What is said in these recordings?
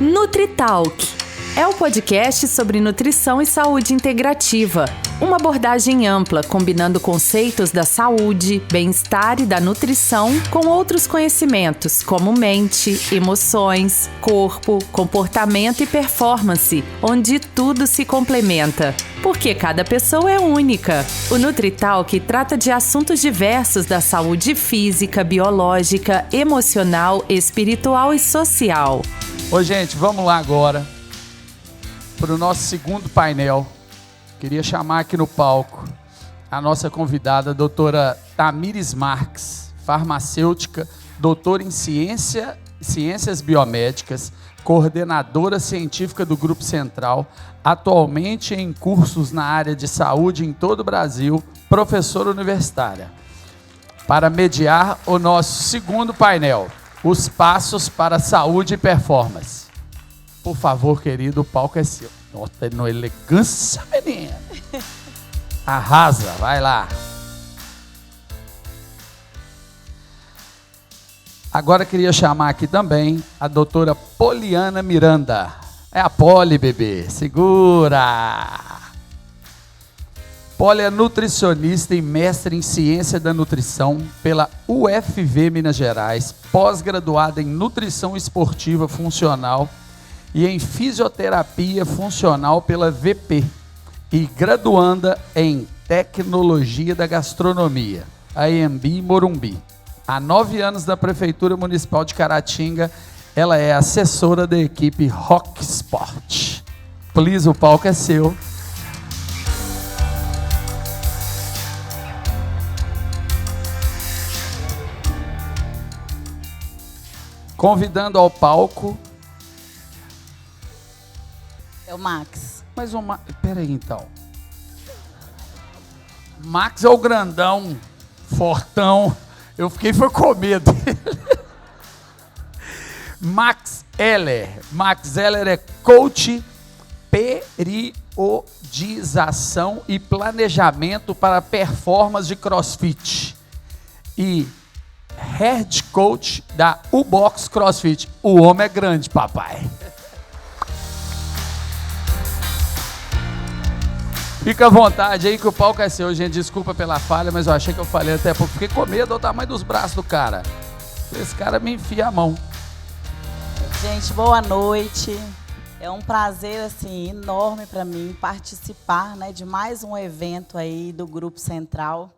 NutriTalk é o podcast sobre nutrição e saúde integrativa. Uma abordagem ampla, combinando conceitos da saúde, bem-estar e da nutrição com outros conhecimentos, como mente, emoções, corpo, comportamento e performance, onde tudo se complementa. Porque cada pessoa é única. O NutriTalk trata de assuntos diversos da saúde física, biológica, emocional, espiritual e social. Ô, gente, vamos lá agora para o nosso segundo painel. Queria chamar aqui no palco a nossa convidada, a doutora Tamires Marques, farmacêutica, doutora em ciências biomédicas, coordenadora científica do Grupo Central, atualmente em cursos na área de saúde em todo o Brasil, professora universitária. Para mediar o nosso segundo painel, os passos para saúde e performance. Por favor, querido, o palco é seu. Nota no elegância, menina. Arrasa, vai lá. Agora queria chamar aqui também a doutora Poliana Miranda. É a Poli, bebê. Segura. Poli é nutricionista e mestre em ciência da nutrição pela UFV Minas Gerais, pós-graduada em nutrição esportiva funcional e em fisioterapia funcional pela VP e graduanda em tecnologia da gastronomia, AMB Morumbi. Há 9 anos na Prefeitura Municipal de Caratinga, ela é assessora da equipe Rock Sport. Please, o palco é seu. Convidando ao palco... É o Max. Mas o Max... Peraí, então. Max é o grandão, fortão. Eu fiquei com medo dele. Max Heller. Max Heller é coach, periodização e planejamento para performance de CrossFit. E head coach da U-Box CrossFit. O homem é grande, papai. Fica à vontade aí que o palco é seu, gente. Desculpa pela falha, mas eu achei que eu falei até pouco. Fiquei com medo do tamanho dos braços do cara. Esse cara me enfia a mão. Gente, boa noite. É um prazer assim enorme para mim participar, né, de mais um evento aí do Grupo Central.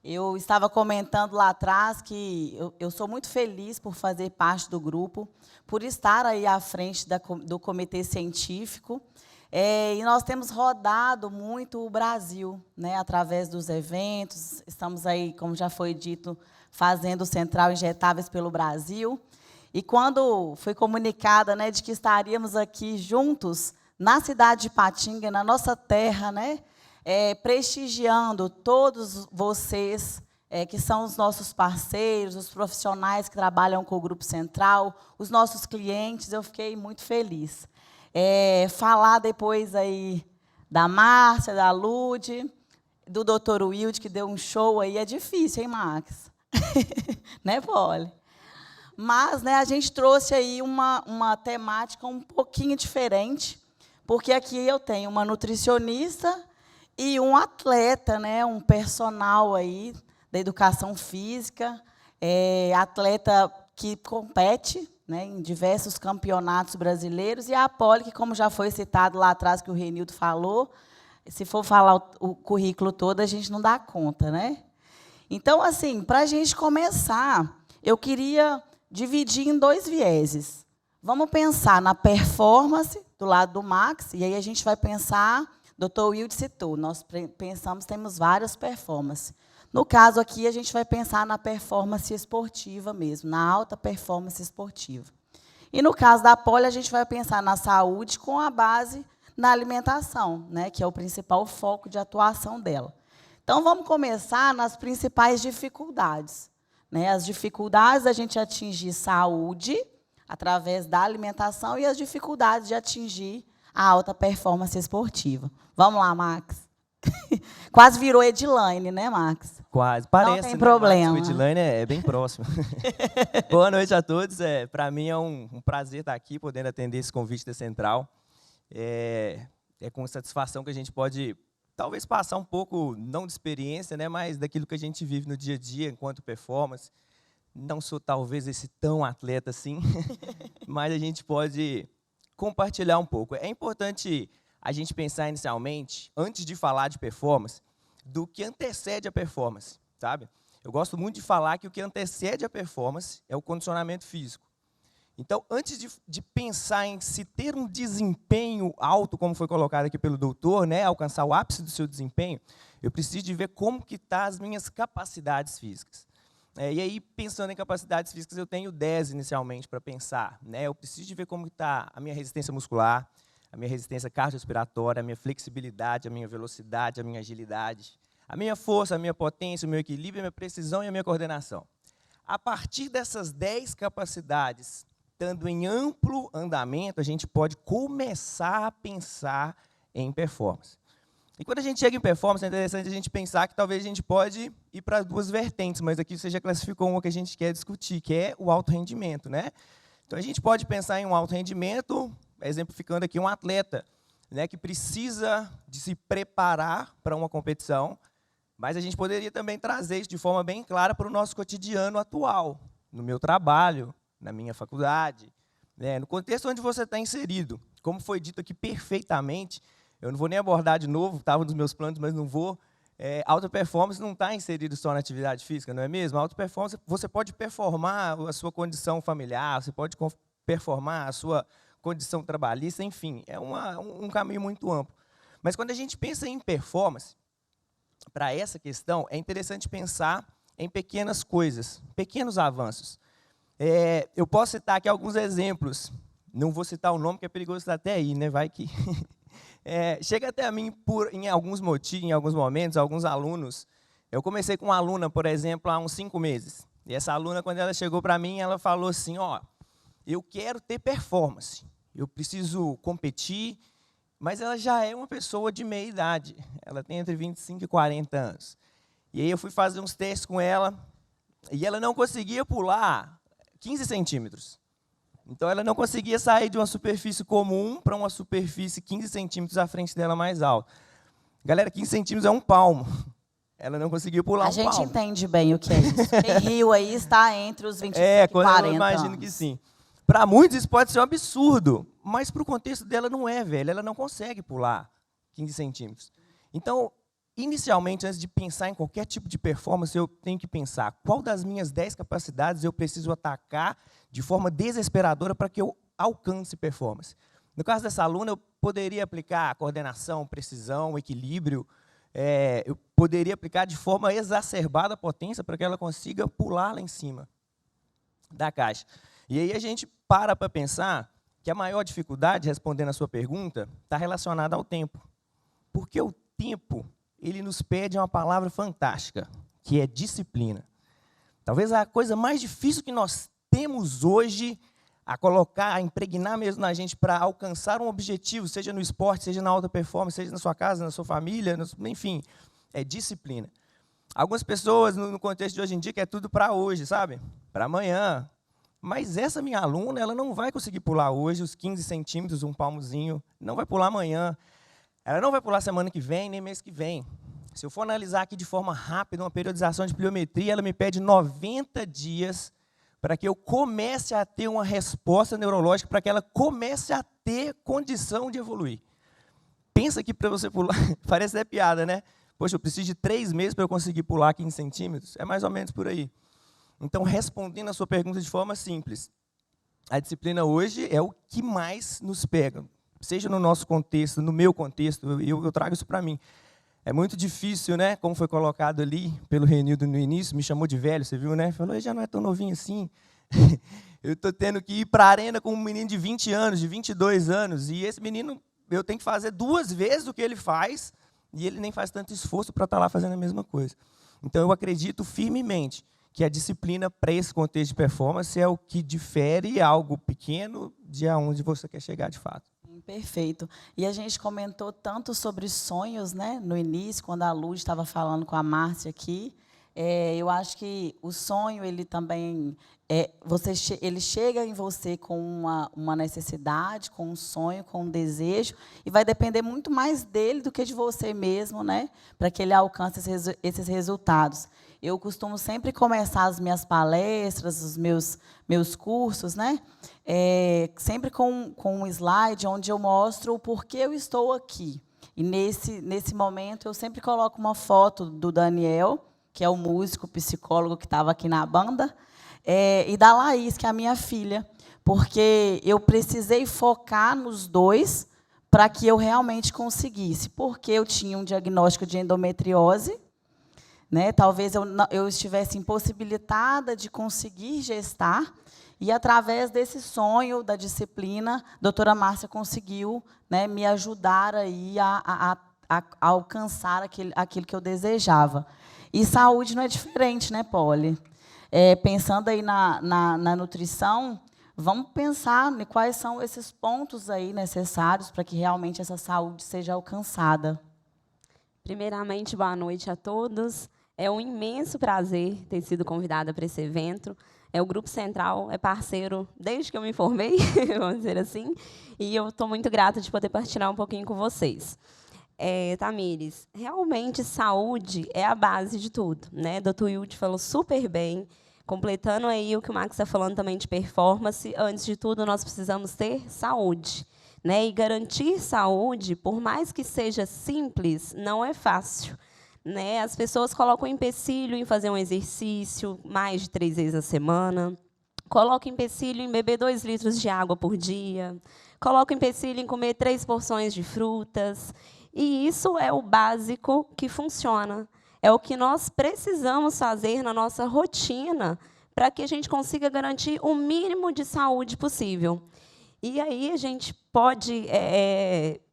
Eu estava comentando lá atrás que eu sou muito feliz por fazer parte do grupo, por estar aí à frente do comitê científico. E nós temos rodado muito o Brasil, né, através dos eventos. Estamos aí, como já foi dito, fazendo Central Injetáveis pelo Brasil. E quando foi comunicada, né, de que estaríamos aqui juntos, na cidade de Ipatinga, na nossa terra, né, prestigiando todos vocês, que são os nossos parceiros, os profissionais que trabalham com o Grupo Central, os nossos clientes, eu fiquei muito feliz. Falar depois aí da Márcia, da Lude, do Dr. Wilde, que deu um show aí, é difícil, hein, Max? Né, Poli? Mas, né, a gente trouxe aí uma temática um pouquinho diferente, porque aqui eu tenho uma nutricionista e um atleta, né, um personal aí da educação física, atleta que compete, né, em diversos campeonatos brasileiros, e a Poli, que, como já foi citado lá atrás, que o Renildo falou, se for falar o currículo todo, a gente não dá conta, né? Então, assim, para a gente começar, eu queria dividir em 2 vieses. Vamos pensar na performance, do lado do Max, e aí a gente vai pensar, Dr. Wilde citou, nós pensamos, temos várias performances. No caso aqui, a gente vai pensar na performance esportiva mesmo, na alta performance esportiva. E no caso da Poli, a gente vai pensar na saúde com a base na alimentação, né, que é o principal foco de atuação dela. Então, vamos começar nas principais dificuldades, né, as dificuldades da gente atingir saúde através da alimentação e as dificuldades de atingir a alta performance esportiva. Vamos lá, Max. Quase virou Edilane, né, Max? Quase. Parece, não tem né? problema. Mas o Edilane é bem próximo. Boa noite a todos. Para mim é um prazer estar aqui, podendo atender esse convite da Central. É com satisfação que a gente pode, talvez, passar um pouco, não de experiência, né, mas daquilo que a gente vive no dia a dia enquanto performance. Não sou, talvez, esse tão atleta assim, mas a gente pode compartilhar um pouco. É importante a gente pensar inicialmente, antes de falar de performance, do que antecede a performance, sabe? Eu gosto muito de falar que o que antecede a performance é o condicionamento físico. Então, antes de pensar em se ter um desempenho alto, como foi colocado aqui pelo doutor, né, alcançar o ápice do seu desempenho, eu preciso de ver como que estão as minhas capacidades físicas. E aí, pensando em capacidades físicas, eu tenho 10 inicialmente para pensar, né? Eu preciso de ver como está a minha resistência muscular, a minha resistência cardiorrespiratória, a minha flexibilidade, a minha velocidade, a minha agilidade, a minha força, a minha potência, o meu equilíbrio, a minha precisão e a minha coordenação. A partir dessas 10 capacidades, estando em amplo andamento, a gente pode começar a pensar em performance. E quando a gente chega em performance, é interessante a gente pensar que talvez a gente pode ir para 2 vertentes, mas aqui você já classificou uma que a gente quer discutir, que é o alto rendimento, né? Então, a gente pode pensar em um alto rendimento, exemplificando aqui um atleta, né, que precisa de se preparar para uma competição, mas a gente poderia também trazer isso de forma bem clara para o nosso cotidiano atual, no meu trabalho, na minha faculdade, né, no contexto onde você está inserido. Como foi dito aqui perfeitamente, eu não vou nem abordar de novo, estava nos meus planos, mas não vou. Alta performance não está inserido só na atividade física, não é mesmo? Alta performance, você pode performar a sua condição familiar, você pode performar a sua condição trabalhista, enfim, é um caminho muito amplo. Mas quando a gente pensa em performance, para essa questão, é interessante pensar em pequenas coisas, pequenos avanços. Eu posso citar aqui alguns exemplos, não vou citar o nome, que é perigoso citar até aí, né? Vai que... chega até a mim, em alguns momentos, alguns alunos. Eu comecei com uma aluna, por exemplo, há uns 5 meses. E essa aluna, quando ela chegou para mim, ela falou assim, eu quero ter performance, eu preciso competir, mas ela já é uma pessoa de meia idade, ela tem entre 25 e 40 anos. E aí eu fui fazer uns testes com ela, e ela não conseguia pular 15 centímetros. Então, ela não conseguia sair de uma superfície comum para uma superfície 15 centímetros à frente dela mais alta. Galera, 15 centímetros é um palmo. Ela não conseguia pular um palmo. A gente entende bem o que é isso. Quem riu aí está entre os 25 e 40 eu imagino anos. que sim. Para muitos isso pode ser um absurdo, mas para o contexto dela não é, velho. Ela não consegue pular 15 centímetros. Então, inicialmente, antes de pensar em qualquer tipo de performance, eu tenho que pensar qual das minhas 10 capacidades eu preciso atacar de forma desesperadora para que eu alcance performance. No caso dessa aluna, eu poderia aplicar coordenação, precisão, equilíbrio, eu poderia aplicar de forma exacerbada a potência para que ela consiga pular lá em cima da caixa. E aí a gente para pensar que a maior dificuldade, respondendo a sua pergunta, está relacionada ao tempo. Porque o tempo, ele nos pede uma palavra fantástica, que é disciplina. Talvez a coisa mais difícil que nós temos hoje a colocar, a impregnar mesmo na gente para alcançar um objetivo, seja no esporte, seja na alta performance, seja na sua casa, na sua família, enfim, é disciplina. Algumas pessoas, no contexto de hoje em dia, quer tudo para hoje, sabe? Para amanhã. Mas essa minha aluna, ela não vai conseguir pular hoje os 15 centímetros, um palmozinho, não vai pular amanhã. Ela não vai pular semana que vem, nem mês que vem. Se eu for analisar aqui de forma rápida, uma periodização de pliometria, ela me pede 90 dias para que eu comece a ter uma resposta neurológica, para que ela comece a ter condição de evoluir. Pensa que para você pular, parece até piada, né? Poxa, eu preciso de 3 meses para eu conseguir pular 15 centímetros. É mais ou menos por aí. Então, respondendo a sua pergunta de forma simples, a disciplina hoje é o que mais nos pega. Seja no nosso contexto, no meu contexto, eu trago isso para mim. É muito difícil, né? Como foi colocado ali pelo Renildo no início, me chamou de velho, você viu, né? Falou, já não é tão novinho assim. Eu estou tendo que ir para a arena com um menino de 20 anos, de 22 anos, e esse menino, eu tenho que fazer 2 vezes o que ele faz, e ele nem faz tanto esforço para estar lá fazendo a mesma coisa. Então, eu acredito firmemente que a disciplina para esse contexto de performance é o que difere algo pequeno de aonde você quer chegar de fato. Perfeito. E a gente comentou tanto sobre sonhos, né, no início, quando a Luz estava falando com a Márcia aqui. Eu acho que o sonho, ele também ele chega em você com uma necessidade, com um sonho, com um desejo, e vai depender muito mais dele do que de você mesmo, né, para que ele alcance esses resultados. Eu costumo sempre começar as minhas palestras, os meus cursos, né, sempre com um slide onde eu mostro o porquê eu estou aqui. E nesse momento eu sempre coloco uma foto do Daniel, que é o músico, psicólogo que estava aqui na banda, e da Laís, que é a minha filha, porque eu precisei focar nos dois para que eu realmente conseguisse, porque eu tinha um diagnóstico de endometriose, né? Talvez eu estivesse impossibilitada de conseguir gestar, e, através desse sonho, da disciplina, a doutora Márcia conseguiu, né, me ajudar aí a alcançar aquilo que eu desejava. E saúde não é diferente, né, Poli? Pensando aí na nutrição, vamos pensar em quais são esses pontos aí necessários para que realmente essa saúde seja alcançada. Primeiramente, boa noite a todos. É um imenso prazer ter sido convidada para esse evento. O Grupo Central é parceiro desde que eu me formei, vamos dizer assim, e eu estou muito grata de poder partilhar um pouquinho com vocês. Tamires, realmente saúde é a base de tudo, né? Dr. Yudi falou super bem, completando aí o que o Max está falando também de performance. Antes de tudo, nós precisamos ter saúde, né? E garantir saúde, por mais que seja simples, não é fácil, né? As pessoas colocam empecilho em fazer um exercício mais de 3 vezes na semana, colocam empecilho em beber 2 litros de água por dia, colocam empecilho em comer 3 porções de frutas. E isso é o básico que funciona. É o que nós precisamos fazer na nossa rotina para que a gente consiga garantir o mínimo de saúde possível. E aí a gente pode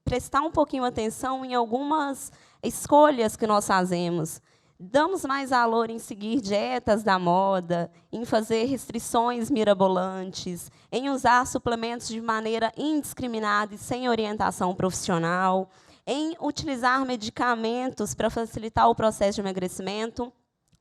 prestar um pouquinho atenção em algumas escolhas que nós fazemos. Damos mais valor em seguir dietas da moda, em fazer restrições mirabolantes, em usar suplementos de maneira indiscriminada e sem orientação profissional, em utilizar medicamentos para facilitar o processo de emagrecimento,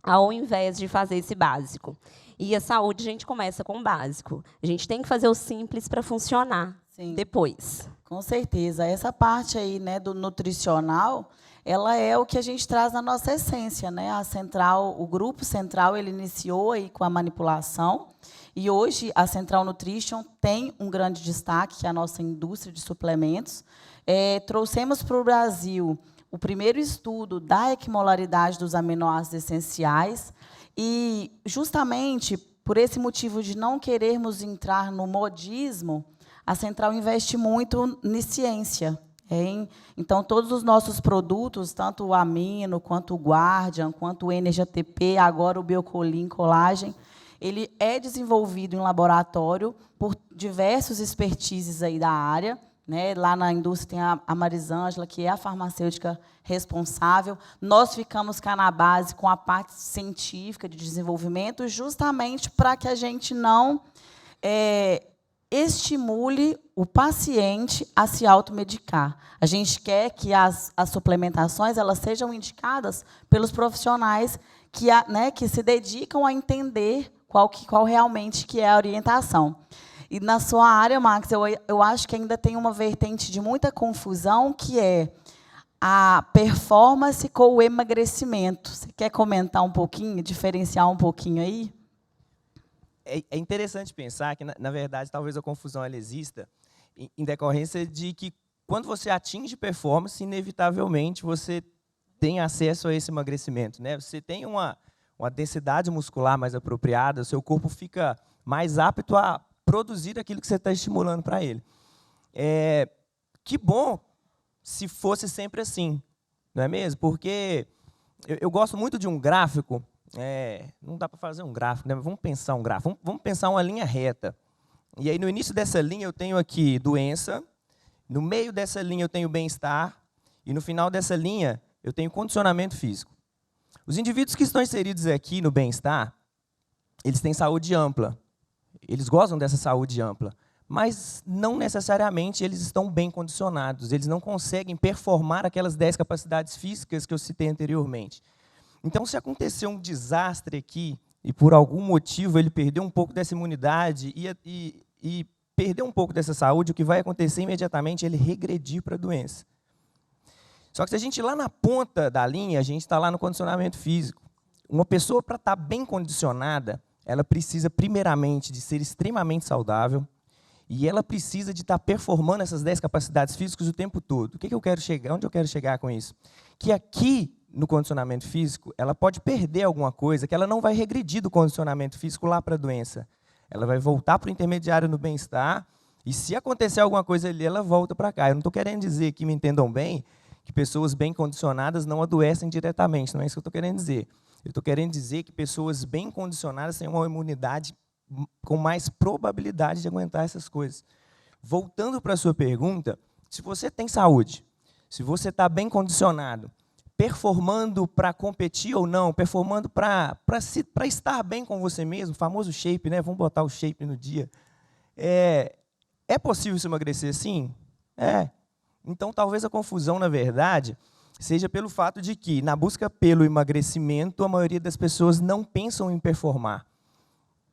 ao invés de fazer esse básico. E a saúde, a gente começa com o básico. A gente tem que fazer o simples para funcionar. Sim. Depois. Com certeza. Essa parte aí, né, do nutricional, ela é o que a gente traz na nossa essência, né? A Central, o Grupo Central, ele iniciou aí com a manipulação, e hoje a Central Nutrition tem um grande destaque, que é a nossa indústria de suplementos. Trouxemos para o Brasil o primeiro estudo da equimolaridade dos aminoácidos essenciais, e, justamente por esse motivo de não querermos entrar no modismo, a Central investe muito em ciência. Então, todos os nossos produtos, tanto o Amino, quanto o Guardian, quanto o Energy ATP, agora o Biocolin Collagen, ele é desenvolvido em laboratório por diversos expertises aí da área, né? Lá na indústria tem a Marisângela, que é a farmacêutica responsável. Nós ficamos cá na base com a parte científica de desenvolvimento, justamente para que a gente não estimule o paciente a se automedicar. A gente quer que as suplementações elas sejam indicadas pelos profissionais que se dedicam a entender qual realmente que é a orientação. E, na sua área, Max, eu acho que ainda tem uma vertente de muita confusão, que é a performance com o emagrecimento. Você quer comentar um pouquinho, diferenciar um pouquinho aí? É interessante pensar que, na verdade, talvez a confusão ela exista em decorrência de que, quando você atinge performance, inevitavelmente você tem acesso a esse emagrecimento, né? Você tem uma densidade muscular mais apropriada, o seu corpo fica mais apto a produzir aquilo que você está estimulando para ele. Que bom se fosse sempre assim, não é mesmo? Porque eu gosto muito de um gráfico. Não dá para fazer um gráfico, né? Vamos pensar um gráfico. Vamos pensar uma linha reta. E aí, no início dessa linha, eu tenho aqui doença, no meio dessa linha, eu tenho bem-estar, e no final dessa linha, eu tenho condicionamento físico. Os indivíduos que estão inseridos aqui no bem-estar, eles têm saúde ampla. Eles gozam dessa saúde ampla, mas não necessariamente eles estão bem condicionados. Eles não conseguem performar aquelas 10 capacidades físicas que eu citei anteriormente. Então, se acontecer um desastre aqui, e por algum motivo ele perdeu um pouco dessa imunidade e perder um pouco dessa saúde, o que vai acontecer imediatamente é ele regredir para a doença. Só que se a gente ir lá na ponta da linha, a gente está lá no condicionamento físico. Uma pessoa, para estar bem condicionada, ela precisa, primeiramente, de ser extremamente saudável e ela precisa de estar performando essas 10 capacidades físicas o tempo todo. O que eu quero chegar? Onde eu quero chegar com isso? Que aqui, no condicionamento físico, ela pode perder alguma coisa, que ela não vai regredir do condicionamento físico lá para a doença. Ela vai voltar para o intermediário no bem-estar e, se acontecer alguma coisa ali, ela volta para cá. Eu não estou querendo dizer, que me entendam bem, que pessoas bem condicionadas não adoecem diretamente. Não é isso que eu estou querendo dizer. Eu estou querendo dizer que pessoas bem condicionadas têm uma imunidade com mais probabilidade de aguentar essas coisas. Voltando para a sua pergunta, se você tem saúde, se você está bem condicionado, performando para competir ou não, performando para estar bem com você mesmo, o famoso shape, né? Vamos botar o shape no dia. É possível se emagrecer sim? É. Então, talvez a confusão, na verdade, seja pelo fato de que, na busca pelo emagrecimento, a maioria das pessoas não pensam em performar.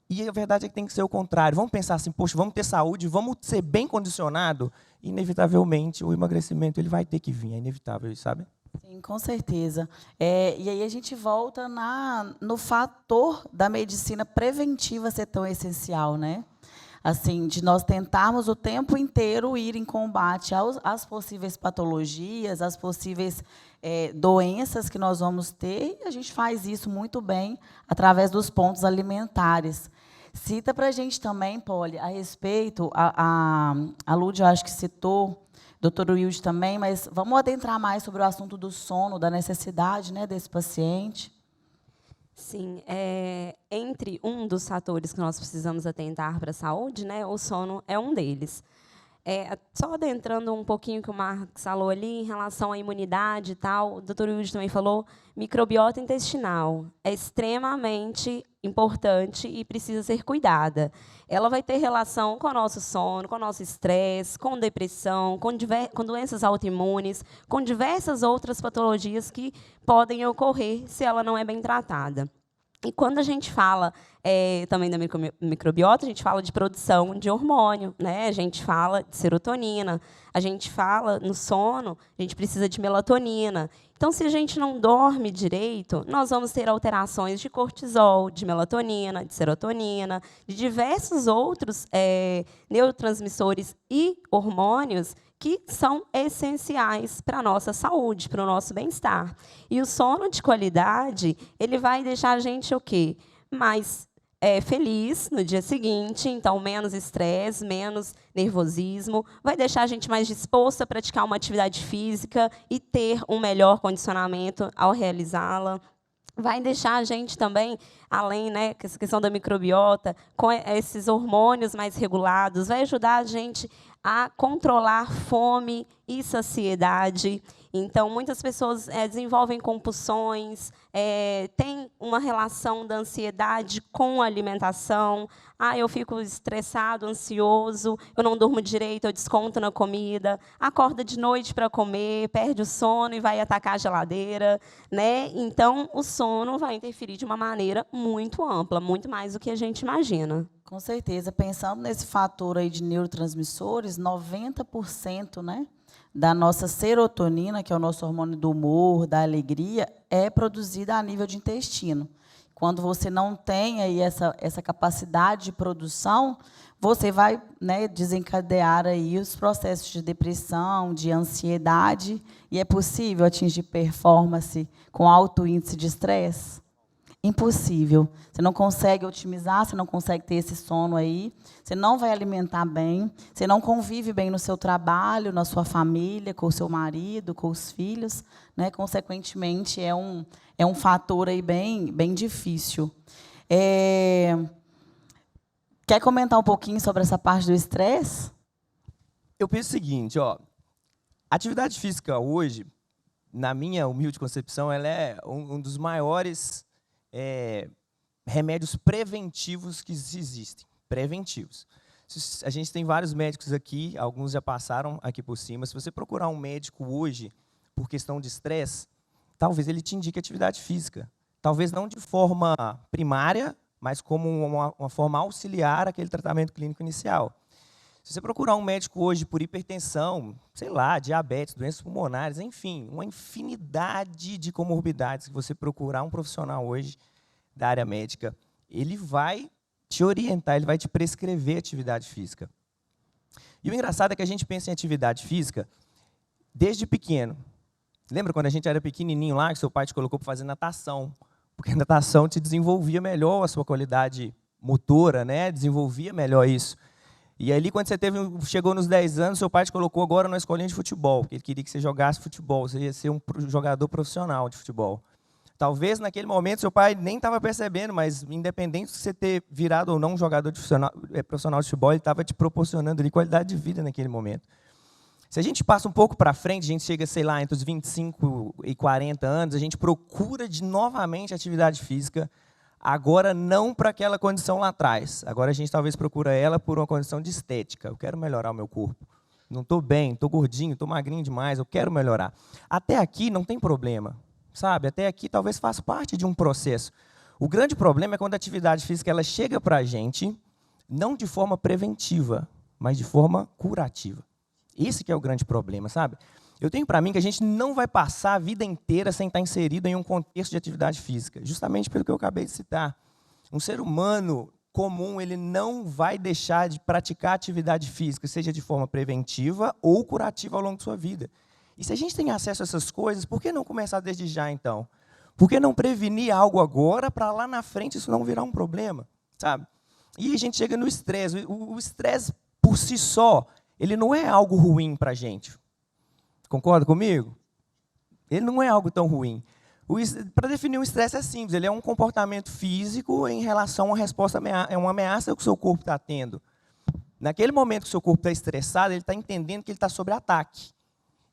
E a verdade é que tem que ser o contrário. Vamos pensar assim, poxa, vamos ter saúde, vamos ser bem condicionado, inevitavelmente o emagrecimento ele vai ter que vir, é inevitável, sabe? Sim, com certeza. E aí a gente volta no fator da medicina preventiva ser tão essencial, né? Assim, de nós tentarmos o tempo inteiro ir em combate às possíveis patologias, às possíveis doenças que nós vamos ter, e a gente faz isso muito bem através dos pontos alimentares. Cita para a gente também, Poli, a respeito, a Lúdia, eu acho que citou, doutor Wilde também, mas vamos adentrar mais sobre o assunto do sono, da necessidade, né, desse paciente. Sim, entre um dos fatores que nós precisamos atentar para a saúde, né, o sono é um deles. Só adentrando um pouquinho que o Marcos falou ali em relação à imunidade e tal, o doutor Wilde também falou, microbiota intestinal é extremamente importante e precisa ser cuidada. Ela vai ter relação com o nosso sono, com o nosso estresse, com depressão, com doenças autoimunes, com diversas outras patologias que podem ocorrer se ela não é bem tratada. E quando a gente fala também da microbiota, a gente fala de produção de hormônio, né? A gente fala de serotonina, a gente fala no sono, a gente precisa de melatonina. Então, se a gente não dorme direito, nós vamos ter alterações de cortisol, de melatonina, de serotonina, de diversos outros neurotransmissores e hormônios que são essenciais para a nossa saúde, para o nosso bem-estar. E o sono de qualidade, ele vai deixar a gente o quê? Mais feliz no dia seguinte, então menos estresse, menos nervosismo, vai deixar a gente mais disposto a praticar uma atividade física e ter um melhor condicionamento ao realizá-la. Vai deixar a gente também, além, né, com essa questão da microbiota, com esses hormônios mais regulados, vai ajudar a gente a controlar fome e saciedade. Então, muitas pessoas desenvolvem compulsões, têm uma relação da ansiedade com a alimentação. Eu fico estressado, ansioso, eu não durmo direito, eu desconto na comida, acorda de noite para comer, perde o sono e vai atacar a geladeira, né? Então, o sono vai interferir de uma maneira muito ampla, muito mais do que a gente imagina. Com certeza. Pensando nesse fator aí de neurotransmissores, 90%, né, da nossa serotonina, que é o nosso hormônio do humor, da alegria, é produzida a nível de intestino. Quando você não tem aí essa capacidade de produção, você vai, né, desencadear aí os processos de depressão, de ansiedade, e é possível atingir performance com alto índice de estresse? Impossível. Você não consegue otimizar, você não consegue ter esse sono aí, você não vai alimentar bem, você não convive bem no seu trabalho, na sua família, com o seu marido, com os filhos, né? Consequentemente, é um fator aí bem difícil. Quer comentar um pouquinho sobre essa parte do estresse? Eu penso o seguinte, atividade física hoje, na minha humilde concepção, ela é um dos maiores remédios preventivos que existem. Preventivos. A gente tem vários médicos aqui, alguns já passaram aqui por cima. Se você procurar um médico hoje, por questão de estresse, talvez ele te indique atividade física. Talvez não de forma primária, mas como uma forma auxiliar àquele tratamento clínico inicial. Se você procurar um médico hoje por hipertensão, sei lá, diabetes, doenças pulmonares, enfim, uma infinidade de comorbidades que você procurar um profissional hoje da área médica, ele vai te orientar, ele vai te prescrever atividade física. E o engraçado é que a gente pensa em atividade física desde pequeno. Lembra quando a gente era pequenininho lá, que seu pai te colocou para fazer natação? Porque a natação te desenvolvia melhor a sua qualidade motora, né? Desenvolvia melhor isso. E ali, quando você chegou nos 10 anos, seu pai te colocou agora na escolinha de futebol, porque ele queria que você jogasse futebol, você ia ser um jogador profissional de futebol. Talvez, naquele momento, seu pai nem estava percebendo, mas, independente de você ter virado ou não um jogador profissional de futebol, ele estava te proporcionando ali qualidade de vida naquele momento. Se a gente passa um pouco para frente, a gente chega, sei lá, entre os 25 e 40 anos, a gente procura novamente atividade física, agora não para aquela condição lá atrás. Agora a gente talvez procura ela por uma condição de estética. Eu quero melhorar o meu corpo. Não estou bem, estou gordinho, estou magrinho demais, eu quero melhorar. Até aqui não tem problema, sabe? Até aqui talvez faça parte de um processo. O grande problema é quando a atividade física ela chega para a gente, não de forma preventiva, mas de forma curativa. Esse que é o grande problema, sabe? Eu tenho para mim que a gente não vai passar a vida inteira sem estar inserido em um contexto de atividade física, justamente pelo que eu acabei de citar. Um ser humano comum, ele não vai deixar de praticar atividade física, seja de forma preventiva ou curativa ao longo de sua vida. E se a gente tem acesso a essas coisas, por que não começar desde já, então? Por que não prevenir algo agora para lá na frente isso não virar um problema, sabe? E a gente chega no estresse. O estresse, por si só, ele não é algo ruim para a gente. Concorda comigo? Ele não é algo tão ruim. Para definir o estresse é simples, ele é um comportamento físico em relação a uma resposta, é uma ameaça que o seu corpo está tendo. Naquele momento que o seu corpo está estressado, ele está entendendo que ele está sob ataque.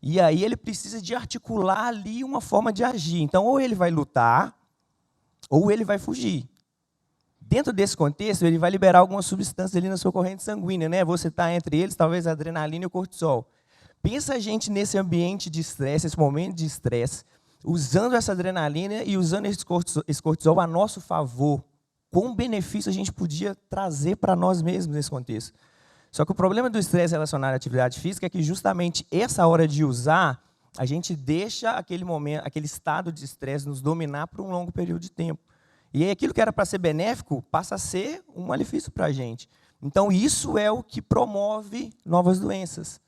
E aí ele precisa de articular ali uma forma de agir. Então, ou ele vai lutar, ou ele vai fugir. Dentro desse contexto, ele vai liberar algumas substâncias ali na sua corrente sanguínea, né? Você está entre eles, talvez a adrenalina e o cortisol. Pensa a gente nesse ambiente de estresse, esse momento de estresse, usando essa adrenalina e usando esse cortisol a nosso favor. Qual benefício a gente podia trazer para nós mesmos nesse contexto? Só que o problema do estresse relacionado à atividade física é que justamente essa hora de usar, a gente deixa aquele momento, aquele estado de estresse nos dominar por um longo período de tempo. E aí aquilo que era para ser benéfico passa a ser um malefício para a gente. Então isso é o que promove novas doenças.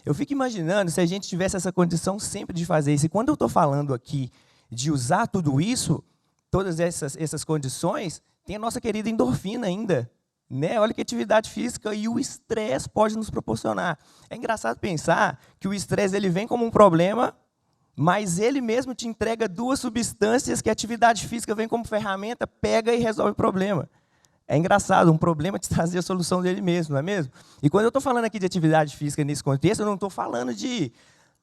Eu fico imaginando se a gente tivesse essa condição sempre de fazer isso. E quando eu estou falando aqui de usar tudo isso, todas essas condições, tem a nossa querida endorfina ainda. Né? Olha que atividade física e o estresse pode nos proporcionar. É engraçado pensar que o estresse ele vem como um problema, mas ele mesmo te entrega duas substâncias que a atividade física vem como ferramenta, pega e resolve o problema. É engraçado, um problema te trazer a solução dele mesmo, não é mesmo? E quando eu estou falando aqui de atividade física nesse contexto, eu não estou falando de,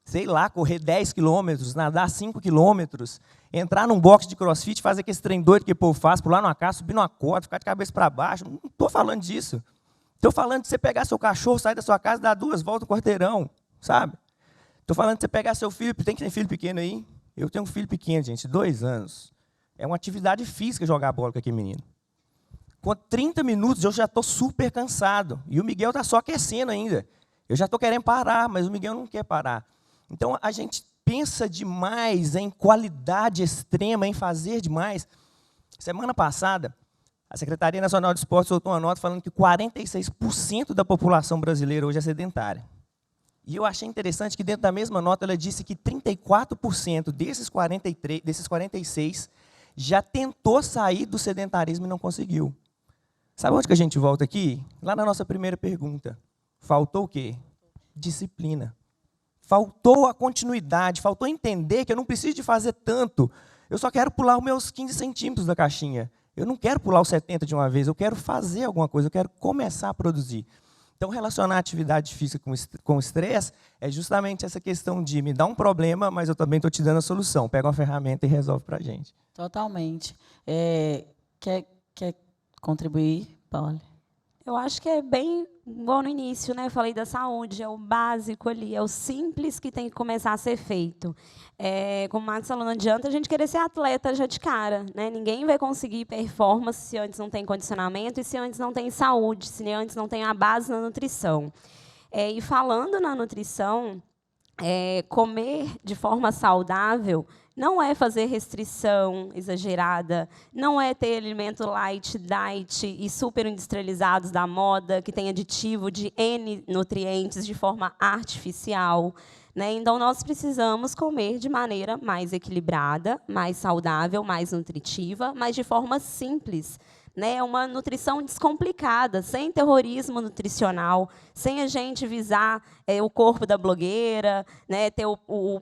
sei lá, correr 10 quilômetros, nadar 5 quilômetros, entrar num box de crossfit, fazer aquele trem doido que o povo faz, pular numa casa, subir numa corda, ficar de cabeça para baixo. Não estou falando disso. Estou falando de você pegar seu cachorro, sair da sua casa e dar 2 voltas no quarteirão, sabe? Estou falando de você pegar seu filho, tem que ter filho pequeno aí? Eu tenho um filho pequeno, gente, 2 anos. É uma atividade física jogar bola com aquele menino. Com 30 minutos eu já estou super cansado. E o Miguel está só aquecendo ainda. Eu já estou querendo parar, mas o Miguel não quer parar. Então a gente pensa demais em qualidade extrema, em fazer demais. Semana passada, a Secretaria Nacional de Esportes soltou uma nota falando que 46% da população brasileira hoje é sedentária. E eu achei interessante que dentro da mesma nota ela disse que 34% desses 46 já tentou sair do sedentarismo e não conseguiu. Sabe onde que a gente volta aqui? Lá na nossa primeira pergunta. Faltou o quê? Disciplina. Faltou a continuidade, faltou entender que eu não preciso de fazer tanto. Eu só quero pular os meus 15 centímetros da caixinha. Eu não quero pular os 70 de uma vez, eu quero fazer alguma coisa, eu quero começar a produzir. Então, relacionar a atividade física com o estresse é justamente essa questão de me dar um problema, mas eu também estou te dando a solução. Pega uma ferramenta e resolve para a gente. Totalmente. Quer contribuir, Paulo? Eu acho que é bem igual no início, né? Eu falei da saúde, é o básico ali, é o simples que tem que começar a ser feito. Como o Marcos falou, não adianta a gente querer ser atleta já de cara, né? Ninguém vai conseguir performance se antes não tem condicionamento e se antes não tem saúde, se antes não tem a base na nutrição. E falando na nutrição, comer de forma saudável não é fazer restrição exagerada, não é ter alimento light, diet e super industrializados da moda, que tem aditivo de N nutrientes de forma artificial, né? Então, nós precisamos comer de maneira mais equilibrada, mais saudável, mais nutritiva, mas de forma simples. Né, uma nutrição descomplicada, sem terrorismo nutricional, sem a gente visar o corpo da blogueira, né, ter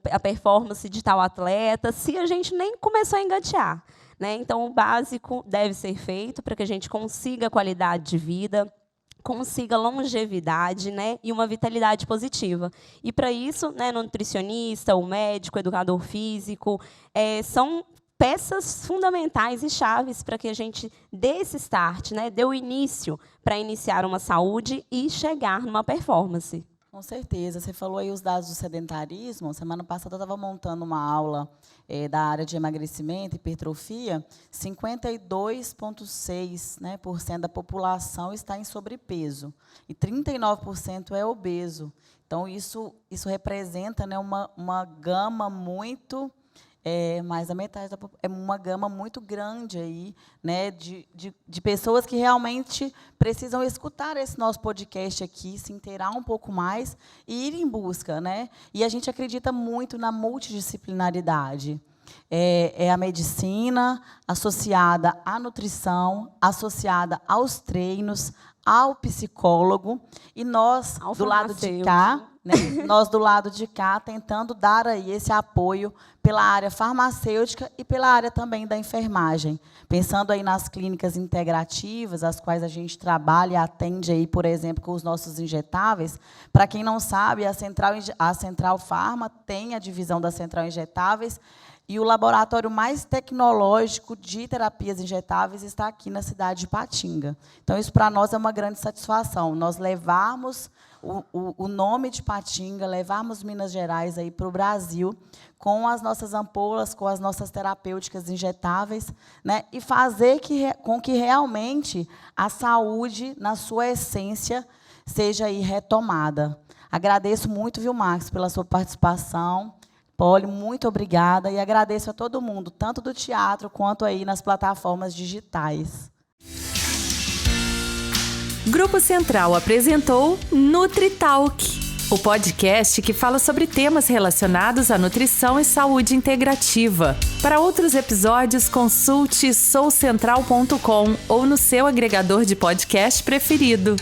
a performance de tal atleta, se a gente nem começou a engatear. Né? Então, o básico deve ser feito para que a gente consiga qualidade de vida, consiga longevidade, né, e uma vitalidade positiva. E, para isso, né, o nutricionista, o médico, o educador físico, são peças fundamentais e chaves para que a gente dê esse start, né, dê o início para iniciar uma saúde e chegar numa performance. Com certeza. Você falou aí os dados do sedentarismo. Semana passada eu estava montando uma aula da área de emagrecimento e hipertrofia. 52,6%, né, da população está em sobrepeso e 39% é obeso. Então, isso representa, né, uma gama muito... mais da metade é uma gama muito grande aí, né, de pessoas que realmente precisam escutar esse nosso podcast aqui, se inteirar um pouco mais e ir em busca, né? E a gente acredita muito na multidisciplinaridade. É a medicina associada à nutrição, associada aos treinos, ao psicólogo, e nós, do lado de cá, né, nós do lado de cá, tentando dar aí esse apoio pela área farmacêutica e pela área também da enfermagem. Pensando aí nas clínicas integrativas, as quais a gente trabalha e atende aí, por exemplo, com os nossos injetáveis. Para quem não sabe, a Central Farma tem a divisão da Central Injetáveis, e o laboratório mais tecnológico de terapias injetáveis está aqui na cidade de Ipatinga. Então, isso para nós é uma grande satisfação. Nós levarmos o nome de Ipatinga, levarmos Minas Gerais aí para o Brasil com as nossas ampolas, com as nossas terapêuticas injetáveis, né, e fazer com que realmente a saúde, na sua essência, seja aí retomada. Agradeço muito, viu, Marcos, pela sua participação. Poli, muito obrigada, e agradeço a todo mundo, tanto do teatro quanto aí nas plataformas digitais. Grupo Central apresentou NutriTalk, o podcast que fala sobre temas relacionados à nutrição e saúde integrativa. Para outros episódios, consulte soucentral.com ou no seu agregador de podcast preferido.